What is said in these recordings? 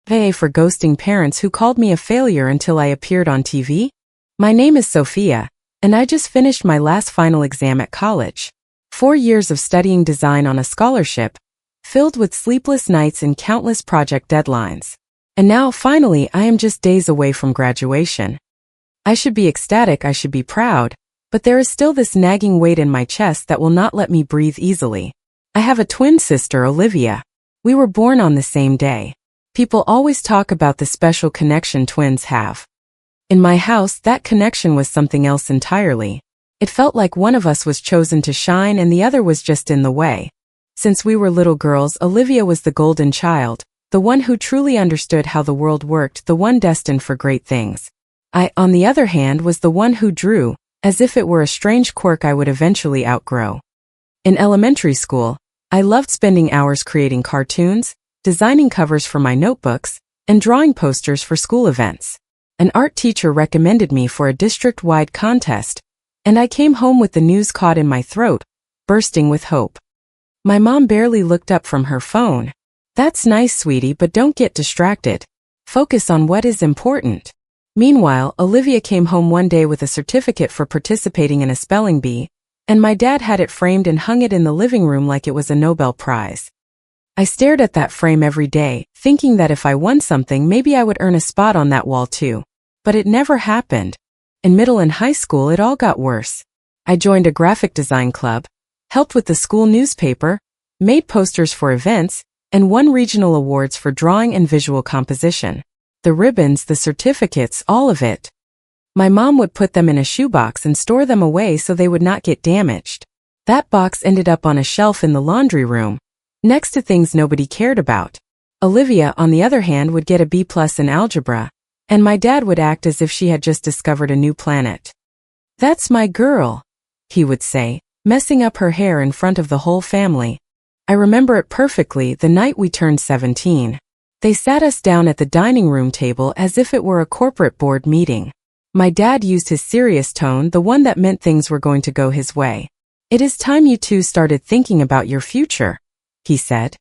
A for ghosting parents who called me a failure until I appeared on TV? My name is Sophia, and I just finished my last final exam at college. 4 years of studying design on a scholarship, filled with sleepless nights and countless project deadlines. And now, finally, I am just days away from graduation. I should be ecstatic, I should be proud, but there is still this nagging weight in my chest that will not let me breathe easily. I have a twin sister, Olivia. We were born on the same day. People always talk about the special connection twins have. In my house, that connection was something else entirely. It felt like one of us was chosen to shine and the other was just in the way. Since we were little girls, Olivia was the golden child, the one who truly understood how the world worked, the one destined for great things. I, on the other hand, was the one who drew, as if it were a strange quirk I would eventually outgrow. In elementary school, I loved spending hours creating cartoons, designing covers for my notebooks, and drawing posters for school events. An art teacher recommended me for a district-wide contest, and I came home with the news caught in my throat, bursting with hope. My mom barely looked up from her phone. "That's nice, sweetie, but don't get distracted. Focus on what is important." Meanwhile, Olivia came home one day with a certificate for participating in a spelling bee, and my dad had it framed and hung it in the living room like it was a Nobel Prize. I stared at that frame every day, thinking that if I won something, maybe I would earn a spot on that wall too. But it never happened. In middle and high school, it all got worse. I joined a graphic design club, helped with the school newspaper, made posters for events, and won regional awards for drawing and visual composition. The ribbons, the certificates, all of it. My mom would put them in a shoebox and store them away so they would not get damaged. That box ended up on a shelf in the laundry room, next to things nobody cared about. Olivia, on the other hand, would get a B+ in algebra, and my dad would act as if she had just discovered a new planet. "That's my girl," he would say, messing up her hair in front of the whole family. I remember it perfectly, the night we turned 17. They sat us down at the dining room table as if it were a corporate board meeting. My dad used his serious tone, the one that meant things were going to go his way. "It is time you two started thinking about your future," he said.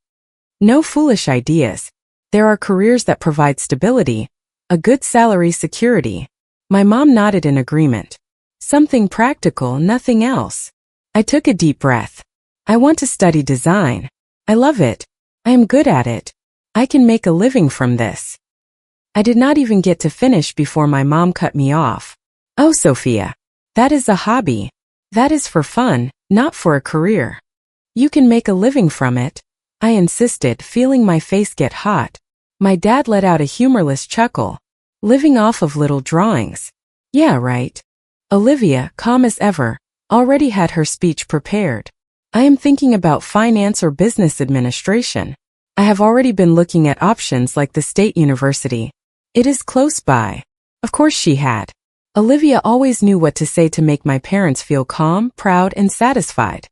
"No foolish ideas. There are careers that provide stability, a good salary, security." My mom nodded in agreement. "Something practical, nothing else." I took a deep breath. "I want to study design. I love it. I am good at it. I can make a living from this." I did not even get to finish before my mom cut me off. "Oh, Sophia, that is a hobby. That is for fun, not for a career. You can make a living from it," I insisted, feeling my face get hot. My dad let out a humorless chuckle. "Living off of little drawings. Yeah, right." Olivia, calm as ever, already had her speech prepared. "I am thinking about finance or business administration. I have already been looking at options like the state university. It is close by." Of course she had. Olivia always knew what to say to make my parents feel calm, proud, and satisfied.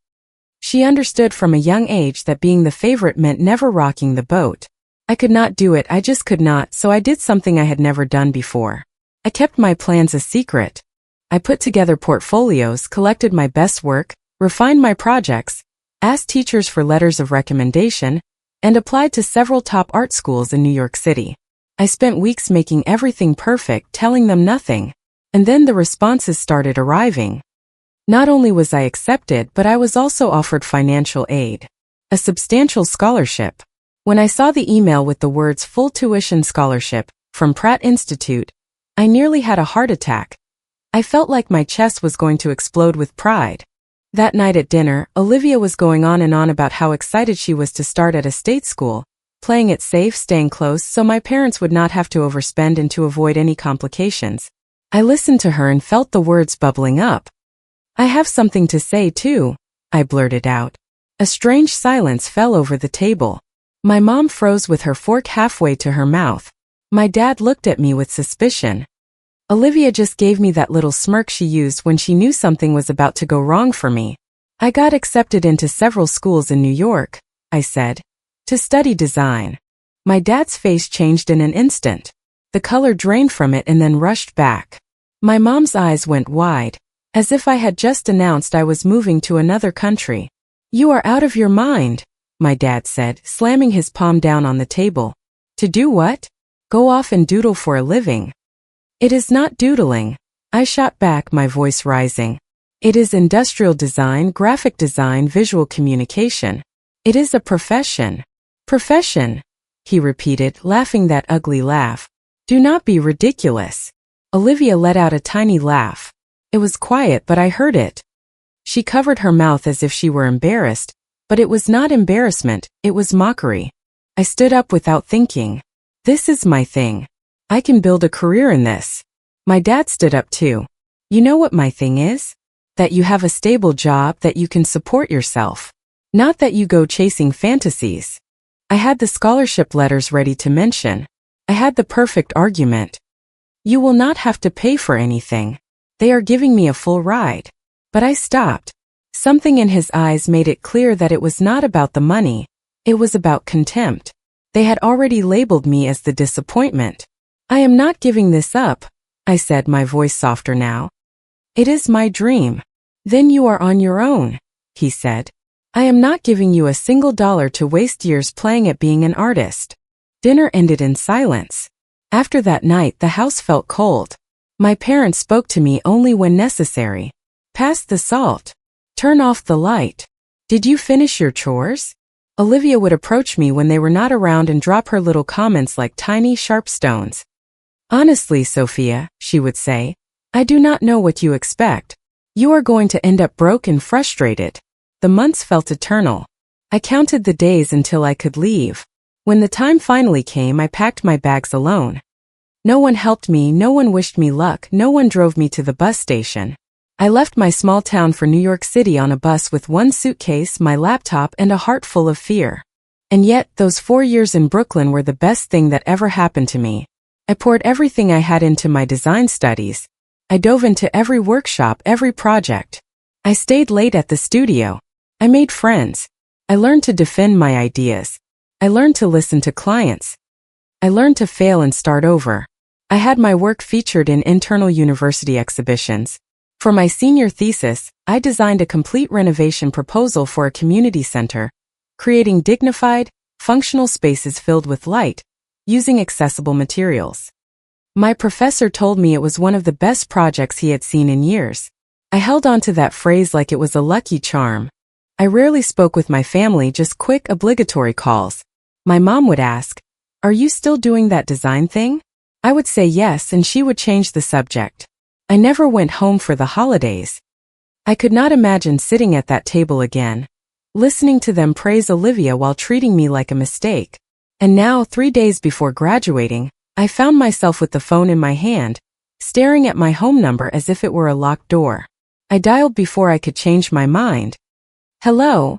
She understood from a young age that being the favorite meant never rocking the boat. I could not do it, I just could not, so I did something I had never done before. I kept my plans a secret. I put together portfolios, collected my best work, refined my projects, asked teachers for letters of recommendation, and applied to several top art schools in New York City. I spent weeks making everything perfect, telling them nothing. And then the responses started arriving. Not only was I accepted, but I was also offered financial aid. A substantial scholarship. When I saw the email with the words "full tuition scholarship" from Pratt Institute, I nearly had a heart attack. I felt like my chest was going to explode with pride. That night at dinner, Olivia was going on and on about how excited she was to start at a state school, playing it safe, staying close so my parents would not have to overspend and to avoid any complications. I listened to her and felt the words bubbling up. "I have something to say too," I blurted out. A strange silence fell over the table. My mom froze with her fork halfway to her mouth. My dad looked at me with suspicion. Olivia just gave me that little smirk she used when she knew something was about to go wrong for me. "I got accepted into several schools in New York," I said, "to study design." My dad's face changed in an instant. The color drained from it and then rushed back. My mom's eyes went wide, as if I had just announced I was moving to another country. "You are out of your mind," my dad said, slamming his palm down on the table. "To do what?" Go off and doodle for a living. It is not doodling, I shot back, my voice rising. It is industrial design, graphic design, visual communication. It is a profession. Profession, he repeated, laughing that ugly laugh. Do not be ridiculous. Olivia let out a tiny laugh. It was quiet, but I heard it. She covered her mouth as if she were embarrassed, but it was not embarrassment, it was mockery. I stood up without thinking. This is my thing. I can build a career in this. My dad stood up too. You know what my thing is? That you have a stable job, that you can support yourself. Not that you go chasing fantasies. I had the scholarship letters ready to mention. I had the perfect argument. You will not have to pay for anything. They are giving me a full ride. But I stopped. Something in his eyes made it clear that it was not about the money. It was about contempt. They had already labeled me as the disappointment. I am not giving this up, I said, my voice softer now. It is my dream. Then you are on your own, he said. I am not giving you a single dollar to waste years playing at being an artist. Dinner ended in silence. After that night, the house felt cold. My parents spoke to me only when necessary. Pass the salt. Turn off the light. Did you finish your chores? Olivia would approach me when they were not around and drop her little comments like tiny, sharp stones. Honestly, Sophia, she would say, I do not know what you expect. You are going to end up broke and frustrated. The months felt eternal. I counted the days until I could leave. When the time finally came, I packed my bags alone. No one helped me, no one wished me luck, no one drove me to the bus station. I left my small town for New York City on a bus with one suitcase, my laptop, and a heart full of fear. And yet, those 4 years in Brooklyn were the best thing that ever happened to me. I poured everything I had into my design studies. I dove into every workshop, every project. I stayed late at the studio. I made friends. I learned to defend my ideas. I learned to listen to clients. I learned to fail and start over. I had my work featured in internal university exhibitions. For my senior thesis, I designed a complete renovation proposal for a community center, creating dignified, functional spaces filled with light, using accessible materials. My professor told me it was one of the best projects he had seen in years. I held on to that phrase like it was a lucky charm. I rarely spoke with my family, just quick, obligatory calls. My mom would ask, "Are you still doing that design thing?" I would say yes, and she would change the subject. I never went home for the holidays. I could not imagine sitting at that table again, listening to them praise Olivia while treating me like a mistake. And now, 3 days before graduating, I found myself with the phone in my hand, staring at my home number as if it were a locked door. I dialed before I could change my mind. Hello?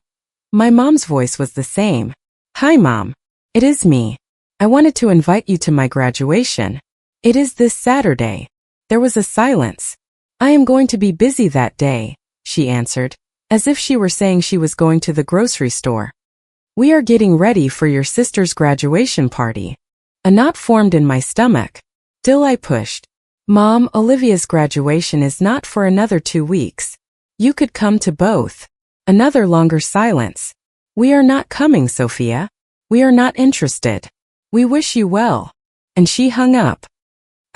My mom's voice was the same. Hi, Mom. It is me. I wanted to invite you to my graduation. It is this Saturday. There was a silence. I am going to be busy that day, she answered, as if she were saying she was going to the grocery store. We are getting ready for your sister's graduation party. A knot formed in my stomach. Still I pushed. Mom, Olivia's graduation is not for another 2 weeks. You could come to both. Another longer silence. We are not coming, Sophia. We are not interested. We wish you well. And she hung up.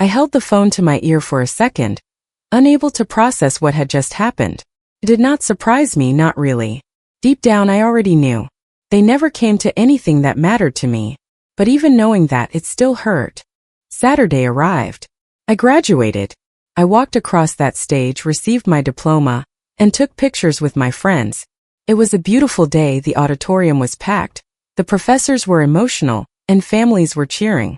I held the phone to my ear for a second, unable to process what had just happened. It did not surprise me, not really. Deep down I already knew. They never came to anything that mattered to me. But even knowing that, it still hurt. Saturday arrived. I graduated. I walked across that stage, received my diploma, and took pictures with my friends. It was a beautiful day, the auditorium was packed, the professors were emotional, and families were cheering.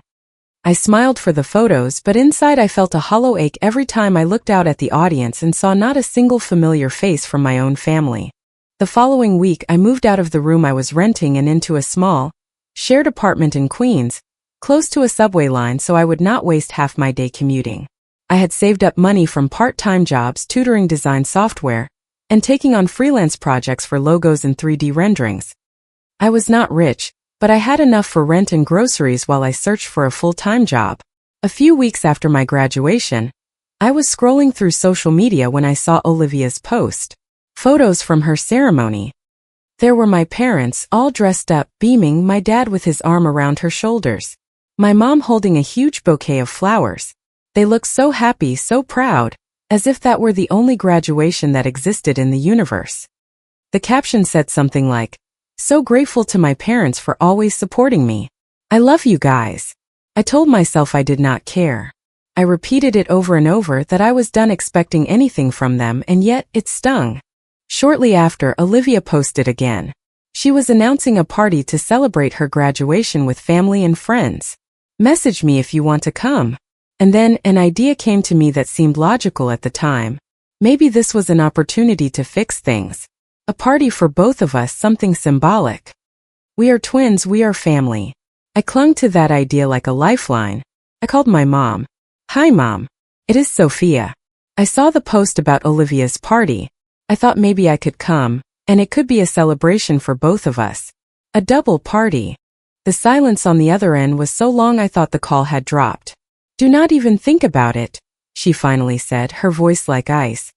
I smiled for the photos, but inside I felt a hollow ache every time I looked out at the audience and saw not a single familiar face from my own family. The following week I moved out of the room I was renting and into a small, shared apartment in Queens, close to a subway line so I would not waste half my day commuting. I had saved up money from part-time jobs tutoring design software and taking on freelance projects for logos and 3D renderings. I was not rich, but I had enough for rent and groceries while I searched for a full-time job. A few weeks after my graduation, I was scrolling through social media when I saw Olivia's post. Photos from her ceremony. There were my parents, all dressed up, beaming, my dad with his arm around her shoulders. My mom holding a huge bouquet of flowers. They looked so happy, so proud, as if that were the only graduation that existed in the universe. The caption said something like, "So grateful to my parents for always supporting me. I love you guys." I told myself I did not care. I repeated it over and over that I was done expecting anything from them, and yet it stung. Shortly after, Olivia posted again. She was announcing a party to celebrate her graduation with family and friends. "Message me if you want to come." And then an idea came to me that seemed logical at the time. Maybe this was an opportunity to fix things. A party for both of us, something symbolic. We are twins, we are family. I clung to that idea like a lifeline. I called my mom. "Hi, Mom. It is Sophia. I saw the post about Olivia's party. I thought maybe I could come, and it could be a celebration for both of us. A double party." The silence on the other end was so long I thought the call had dropped. "Do not even think about it," she finally said, her voice like ice.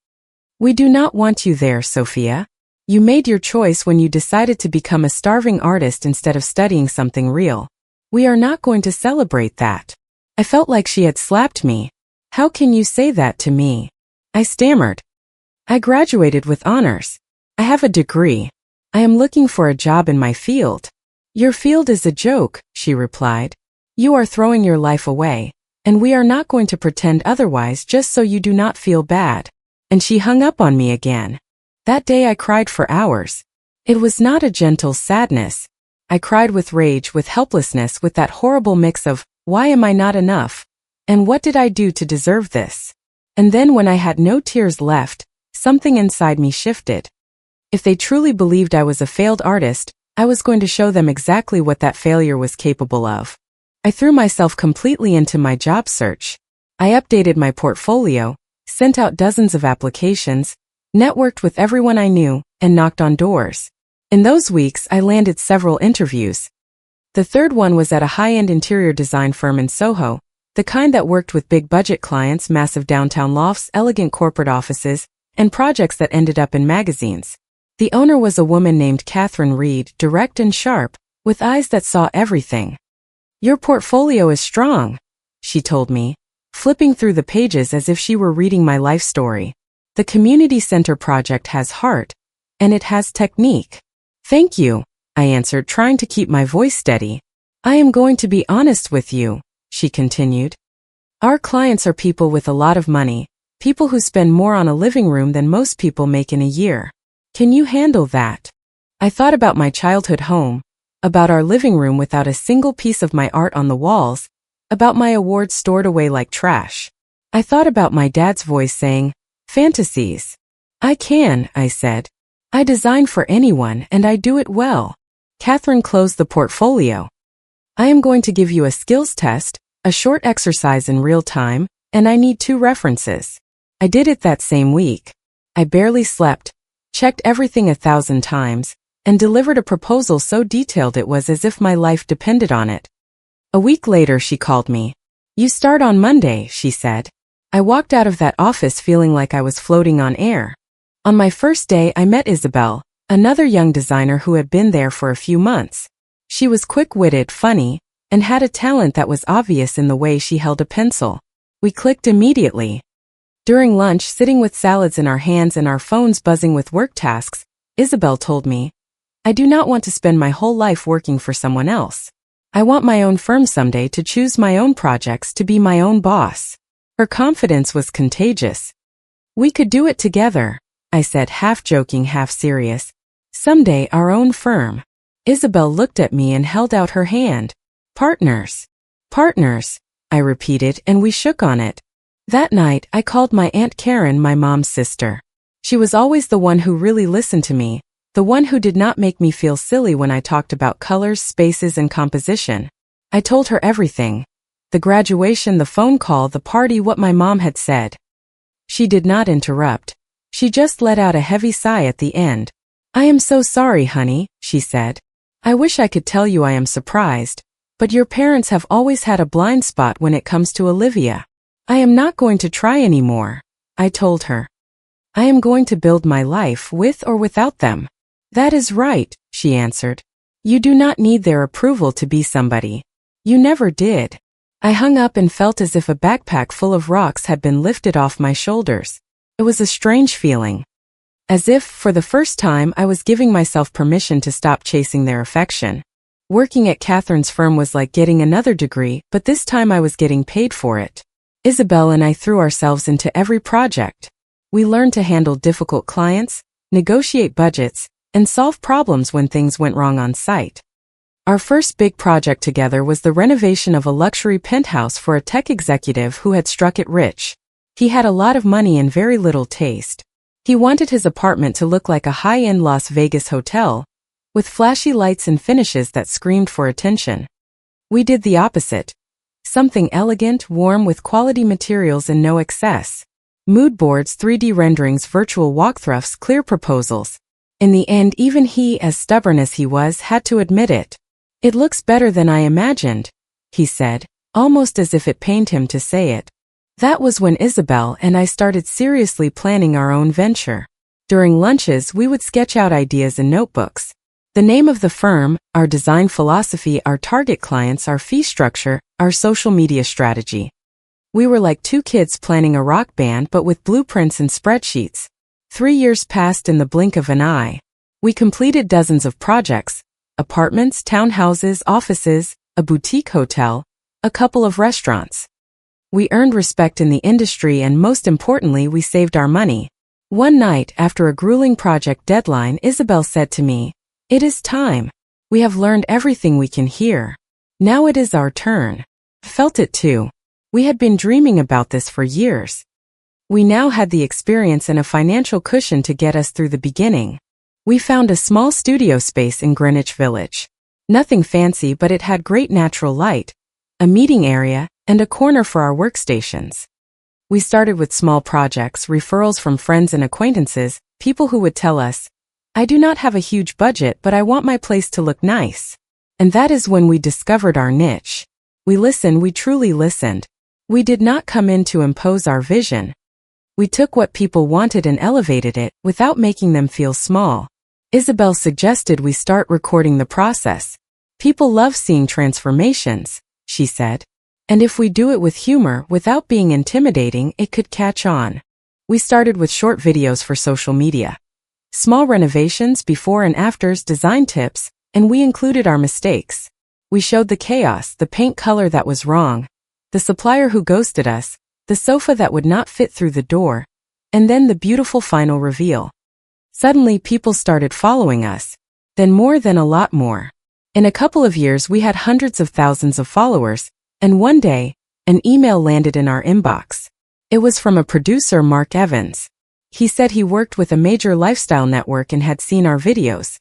"We do not want you there, Sophia. You made your choice when you decided to become a starving artist instead of studying something real. We are not going to celebrate that." I felt like she had slapped me. "How can you say that to me?" I stammered. "I graduated with honors. I have a degree. I am looking for a job in my field." "Your field is a joke," she replied. "You are throwing your life away, and we are not going to pretend otherwise just so you do not feel bad." And she hung up on me again. That day I cried for hours. It was not a gentle sadness. I cried with rage, with helplessness, with that horrible mix of, why am I not enough? And what did I do to deserve this? And then when I had no tears left, something inside me shifted. If they truly believed I was a failed artist, I was going to show them exactly what that failure was capable of. I threw myself completely into my job search. I updated my portfolio, sent out dozens of applications, networked with everyone I knew, and knocked on doors. In those weeks, I landed several interviews. The third one was at a high-end interior design firm in Soho, the kind that worked with big-budget clients, massive downtown lofts, elegant corporate offices, and projects that ended up in magazines. The owner was a woman named Catherine Reed, direct and sharp, with eyes that saw everything. "Your portfolio is strong," she told me, flipping through the pages as if she were reading my life story. "The community center project has heart, and it has technique." "Thank you," I answered, trying to keep my voice steady. "I am going to be honest with you," she continued. "Our clients are people with a lot of money, people who spend more on a living room than most people make in a year. Can you handle that?" I thought about my childhood home, about our living room without a single piece of my art on the walls, about my awards stored away like trash. I thought about my dad's voice saying, "Fantasies." "I can," I said. "I design for anyone and I do it well." Catherine closed the portfolio. "I am going to give you a skills test, a short exercise in real time, and I need 2 references." I did it that same week. I barely slept, checked everything 1,000 times, and delivered a proposal so detailed it was as if my life depended on it. A week later she called me. "You start on Monday," she said. I walked out of that office feeling like I was floating on air. On my first day I met Isabel, another young designer who had been there for a few months. She was quick-witted, funny, and had a talent that was obvious in the way she held a pencil. We clicked immediately. During lunch, sitting with salads in our hands and our phones buzzing with work tasks, Isabel told me, "I do not want to spend my whole life working for someone else. I want my own firm someday, to choose my own projects, to be my own boss." Her confidence was contagious. "We could do it together," I said, half joking, half serious. "Someday, our own firm." Isabel looked at me and held out her hand. "Partners. Partners," I repeated, and we shook on it. That night, I called my Aunt Karen, my mom's sister. She was always the one who really listened to me, the one who did not make me feel silly when I talked about colors, spaces, and composition. I told her everything. The graduation, the phone call, the party, what my mom had said. She did not interrupt. She just let out a heavy sigh at the end. "I am so sorry, honey," she said. "I wish I could tell you I am surprised, but your parents have always had a blind spot when it comes to Olivia. I am not going to try anymore," I told her. "I am going to build my life with or without them." "That is right," she answered. "You do not need their approval to be somebody. You never did. I hung up and felt as if a backpack full of rocks had been lifted off my shoulders. It was a strange feeling. As if, for the first time, I was giving myself permission to stop chasing their affection. Working at Catherine's firm was like getting another degree, but this time I was getting paid for it. Isabel and I threw ourselves into every project. We learned to handle difficult clients, negotiate budgets, and solve problems when things went wrong on site. Our first big project together was the renovation of a luxury penthouse for a tech executive who had struck it rich. He had a lot of money and very little taste. He wanted his apartment to look like a high-end Las Vegas hotel, with flashy lights and finishes that screamed for attention. We did the opposite. Something elegant, warm, with quality materials and no excess. Mood boards, 3D renderings, virtual walkthroughs, clear proposals. In the end, even he, as stubborn as he was, had to admit it. "It looks better than I imagined," he said, almost as if it pained him to say it. That was when Isabel and I started seriously planning our own venture. During lunches, we would sketch out ideas in notebooks. The name of the firm, our design philosophy, our target clients, our fee structure, our social media strategy. We were like two kids planning a rock band but with blueprints and spreadsheets. 3 years passed in the blink of an eye. We completed dozens of projects: apartments, townhouses, offices, a boutique hotel, a couple of restaurants. We earned respect in the industry and most importantly, we saved our money. One night, after a grueling project deadline, Isabel said to me, "It is time. We have learned everything we can here. Now it is our turn." Felt it too. We had been dreaming about this for years. We now had the experience and a financial cushion to get us through the beginning. We found a small studio space in Greenwich Village. Nothing fancy, but it had great natural light, a meeting area, and a corner for our workstations. We started with small projects, referrals from friends and acquaintances, people who would tell us, "I do not have a huge budget, but I want my place to look nice." And that is when we discovered our niche. We listened, we truly listened. We did not come in to impose our vision. We took what people wanted and elevated it, without making them feel small. Isabel suggested we start recording the process. "People love seeing transformations," she said. "And if we do it with humor, without being intimidating, it could catch on." We started with short videos for social media. Small renovations, before and afters, design tips, and we included our mistakes. We showed the chaos, the paint color that was wrong, the supplier who ghosted us, the sofa that would not fit through the door, and then the beautiful final reveal. Suddenly people started following us. Then more than a lot more. In a couple of years we had hundreds of thousands of followers, and one day, an email landed in our inbox. It was from a producer, Mark Evans. He said he worked with a major lifestyle network and had seen our videos.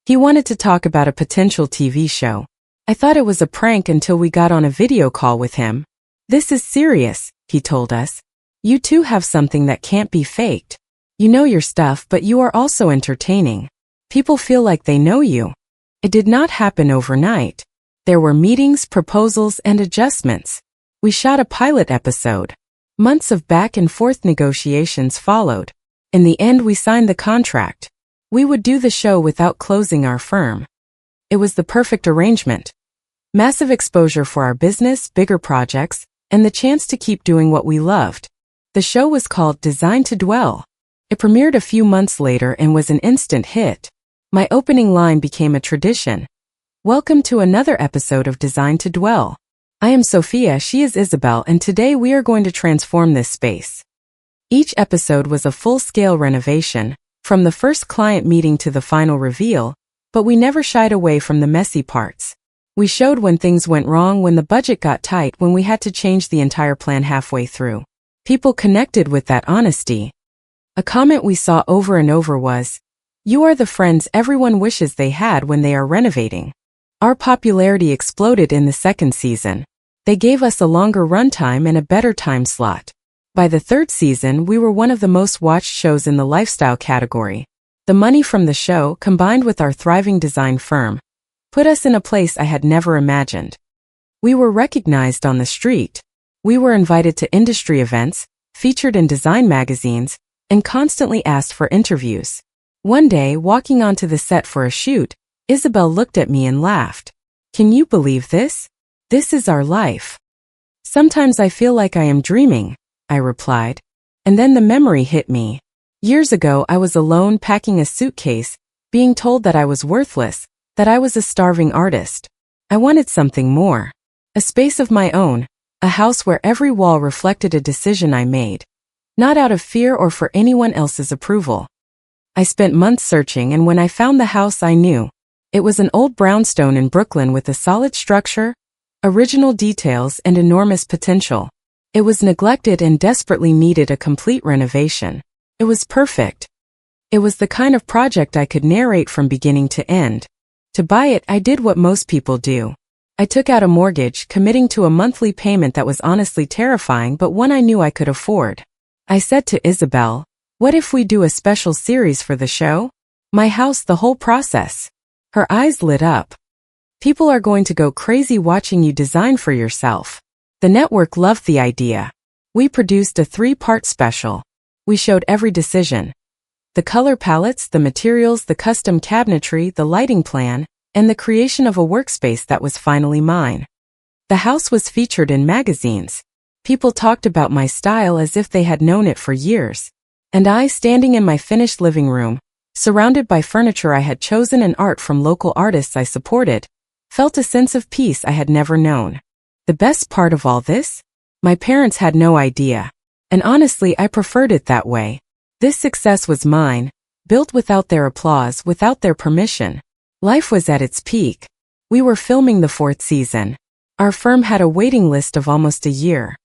He wanted to talk about a potential TV show. I thought it was a prank until we got on a video call with him. "This is serious," he told us. "You two have something that can't be faked. You know your stuff, but you are also entertaining. People feel like they know you." It did not happen overnight. There were meetings, proposals, and adjustments. We shot a pilot episode. Months of back and forth negotiations followed. In the end, we signed the contract. We would do the show without closing our firm. It was the perfect arrangement. Massive exposure for our business, bigger projects, and the chance to keep doing what we loved. The show was called Designed to Dwell. It premiered a few months later and was an instant hit. My opening line became a tradition. "Welcome to another episode of Designed to Dwell. I am Sophia, she is Isabel, and today we are going to transform this space." Each episode was a full-scale renovation, from the first client meeting to the final reveal, but we never shied away from the messy parts. We showed when things went wrong, when the budget got tight, when we had to change the entire plan halfway through. People connected with that honesty. A comment we saw over and over was, "You are the friends everyone wishes they had when they are renovating." Our popularity exploded in the second season. They gave us a longer runtime and a better time slot. By the third season, we were one of the most watched shows in the lifestyle category. The money from the show, combined with our thriving design firm, put us in a place I had never imagined. We were recognized on the street. We were invited to industry events, featured in design magazines, and constantly asked for interviews. One day, walking onto the set for a shoot, Isabel looked at me and laughed. "Can you believe this? This is our life. Sometimes I feel like I am dreaming, I replied. And then the memory hit me. Years ago I was alone packing a suitcase, being told that I was worthless, that I was a starving artist. I wanted something more. A space of my own, a house where every wall reflected a decision I made, not out of fear or for anyone else's approval. I spent months searching, and when I found the house I knew. It was an old brownstone in Brooklyn with a solid structure, original details, and enormous potential. It was neglected and desperately needed a complete renovation. It was perfect. It was the kind of project I could narrate from beginning to end. To buy it, I did what most people do. I took out a mortgage, committing to a monthly payment that was honestly terrifying but one I knew I could afford. I said to Isabel, "What if we do a special series for the show? My house, the whole process." Her eyes lit up. "People are going to go crazy watching you design for yourself." The network loved the idea. We produced a 3-part special. We showed every decision. The color palettes, the materials, the custom cabinetry, the lighting plan, and the creation of a workspace that was finally mine. The house was featured in magazines. People talked about my style as if they had known it for years. And I, standing in my finished living room, surrounded by furniture I had chosen and art from local artists I supported, felt a sense of peace I had never known. The best part of all this? My parents had no idea. And honestly, I preferred it that way. This success was mine, built without their applause, without their permission. Life was at its peak. We were filming the 4th season. Our firm had a waiting list of almost a year.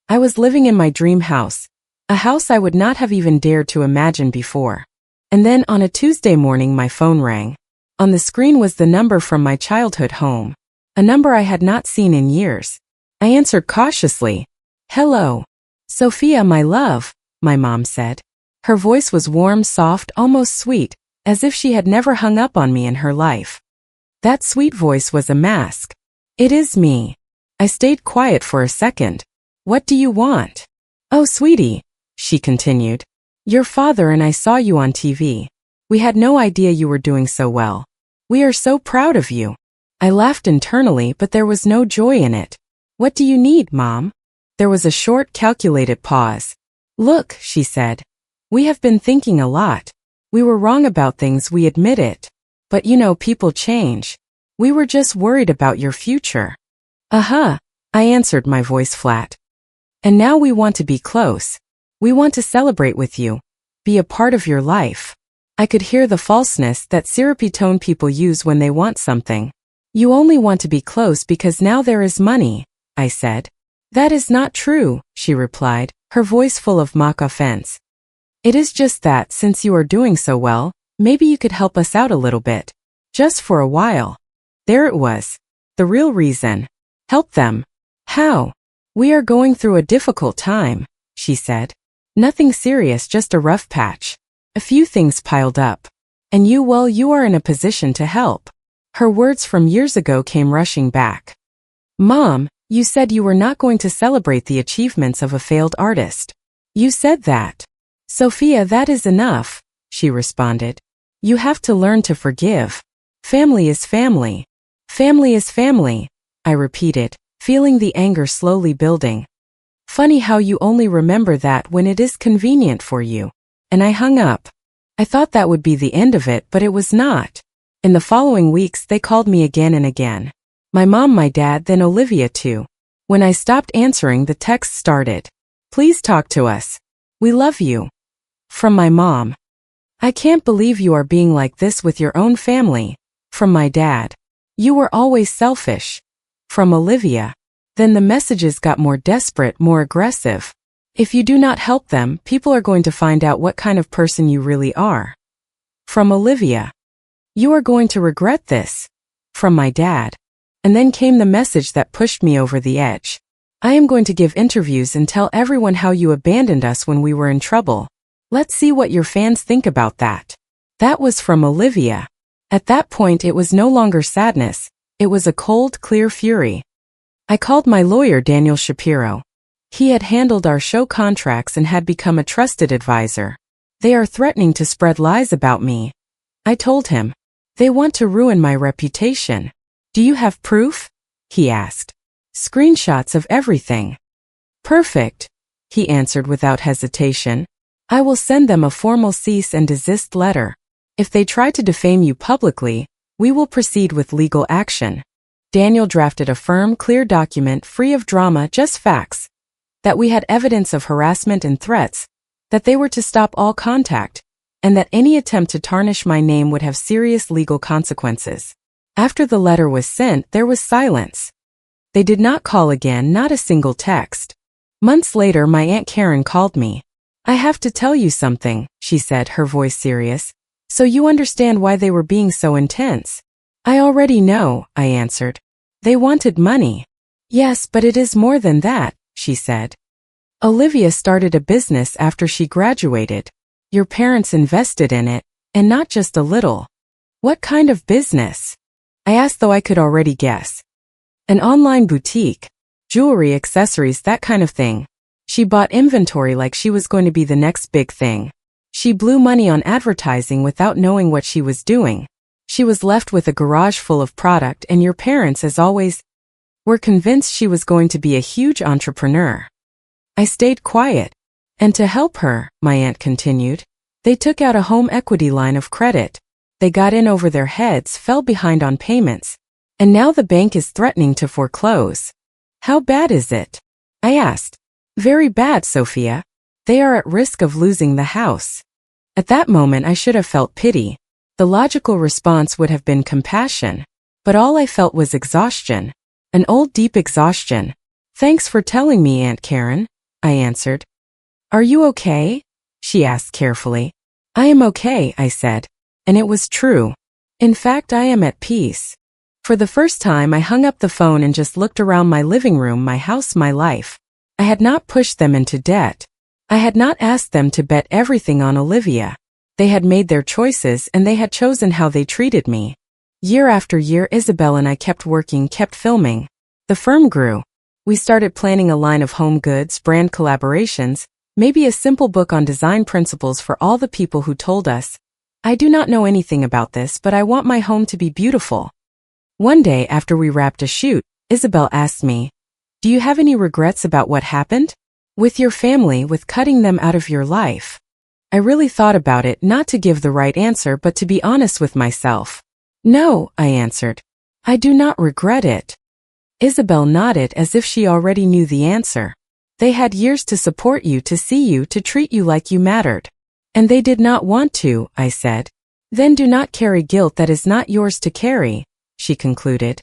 I was living in my dream house, a house I would not have even dared to imagine before. And then on a Tuesday morning my phone rang. On the screen was the number from my childhood home. A number I had not seen in years. I answered cautiously. "Hello. Sophia, my love," my mom said. Her voice was warm, soft, almost sweet, as if she had never hung up on me in her life. That sweet voice was a mask. "It is me." I stayed quiet for a second. "What do you want?" "Oh, sweetie," she continued. "Your father and I saw you on TV. We had no idea you were doing so well. We are so proud of you." I laughed internally, but there was no joy in it. "What do you need, Mom?" There was a short, calculated pause. "Look," she said. "We have been thinking a lot. We were wrong about things, we admit it. But you know, people change. We were just worried about your future." "Uh-huh," I answered, my voice flat. "And now we want to be close. We want to celebrate with you. Be a part of your life." I could hear the falseness, that syrupy tone people use when they want something. "You only want to be close because now there is money," I said. "That is not true," she replied, her voice full of mock offense. "It is just that since you are doing so well, maybe you could help us out a little bit. Just for a while." There it was. The real reason. Help them. "How?" "We are going through a difficult time," she said. "Nothing serious, just a rough patch. A few things piled up. And you, well, you are in a position to help." Her words from years ago came rushing back. "Mom, you said you were not going to celebrate the achievements of a failed artist. You said that." "Sophia, that is enough," she responded. "You have to learn to forgive. Family is family. Family is family," I repeated, feeling the anger slowly building. "Funny how you only remember that when it is convenient for you." And I hung up. I thought that would be the end of it, but it was not. In the following weeks they called me again and again. My mom, my dad, then Olivia too. When I stopped answering, the text started. "Please talk to us. We love you." From my mom. "I can't believe you are being like this with your own family." From my dad. "You were always selfish." From Olivia. Then the messages got more desperate, more aggressive. "If you do not help them, people are going to find out what kind of person you really are." From Olivia. "You are going to regret this." From my dad. And then came the message that pushed me over the edge. "I am going to give interviews and tell everyone how you abandoned us when we were in trouble. Let's see what your fans think about that." That was from Olivia. At that point it was no longer sadness, it was a cold, clear fury. I called my lawyer, Daniel Shapiro. He had handled our show contracts and had become a trusted advisor. "They are threatening to spread lies about me," I told him. "They want to ruin my reputation." "Do you have proof?" he asked. Screenshots of everything. Perfect, he answered without hesitation. I will send them a formal cease and desist letter. If they try to defame you publicly, we will proceed with legal action. Daniel drafted a firm, clear document free of drama, just facts. That we had evidence of harassment and threats, that they were to stop all contact, and that any attempt to tarnish my name would have serious legal consequences. After the letter was sent, there was silence. They did not call again, not a single text. Months later, my Aunt Karen called me. I have to tell you something, she said, her voice serious. So you understand why they were being so intense? I already know, I answered. They wanted money. Yes, but it is more than that, she said. Olivia started a business after she graduated. Your parents invested in it, and not just a little. What kind of business? I asked, though I could already guess. An online boutique, jewelry, accessories, that kind of thing. She bought inventory like she was going to be the next big thing. She blew money on advertising without knowing what she was doing. She was left with a garage full of product, and your parents, as always, were convinced she was going to be a huge entrepreneur. I stayed quiet. And to help her, my aunt continued, they took out a home equity line of credit. They got in over their heads, fell behind on payments, and now the bank is threatening to foreclose. How bad is it? I asked. Very bad, Sophia. They are at risk of losing the house. At that moment I should have felt pity. The logical response would have been compassion. But all I felt was exhaustion. An old deep exhaustion. Thanks for telling me, Aunt Karen, I answered. Are you okay? She asked carefully. I am okay, I said. And it was true. In fact, I am at peace. For the first time I hung up the phone and just looked around my living room, my house, my life. I had not pushed them into debt. I had not asked them to bet everything on Olivia. They had made their choices and they had chosen how they treated me. Year after year, Isabel and I kept working, kept filming. The firm grew. We started planning a line of home goods, brand collaborations, maybe a simple book on design principles for all the people who told us, I do not know anything about this, but I want my home to be beautiful. One day after we wrapped a shoot, Isabel asked me, do you have any regrets about what happened? With your family, with cutting them out of your life? I really thought about it, not to give the right answer but to be honest with myself. No, I answered. I do not regret it. Isabel nodded as if she already knew the answer. They had years to support you, to see you, to treat you like you mattered. And they did not want to, I said. Then do not carry guilt that is not yours to carry, she concluded.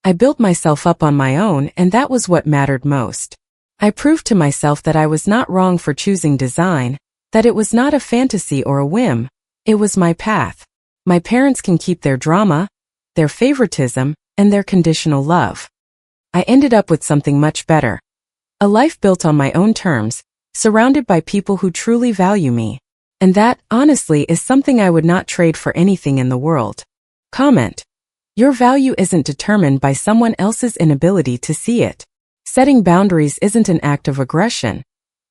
I built myself up on my own, and that was what mattered most. I proved to myself that I was not wrong for choosing design, that it was not a fantasy or a whim, it was my path. My parents can keep their drama, their favoritism, and their conditional love. I ended up with something much better. A life built on my own terms, surrounded by people who truly value me. And that, honestly, is something I would not trade for anything in the world. Comment. Your value isn't determined by someone else's inability to see it. Setting boundaries isn't an act of aggression.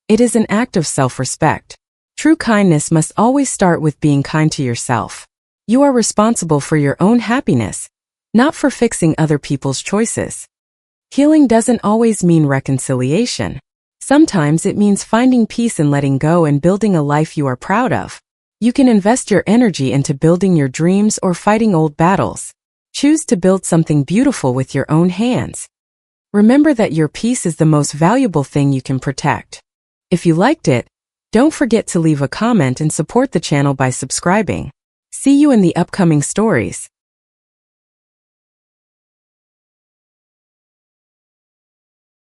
It is an act of self-respect. True kindness must always start with being kind to yourself. You are responsible for your own happiness, not for fixing other people's choices. Healing doesn't always mean reconciliation. Sometimes it means finding peace and letting go and building a life you are proud of. You can invest your energy into building your dreams or fighting old battles. Choose to build something beautiful with your own hands. Remember that your peace is the most valuable thing you can protect. If you liked it, don't forget to leave a comment and support the channel by subscribing. See you in the upcoming stories.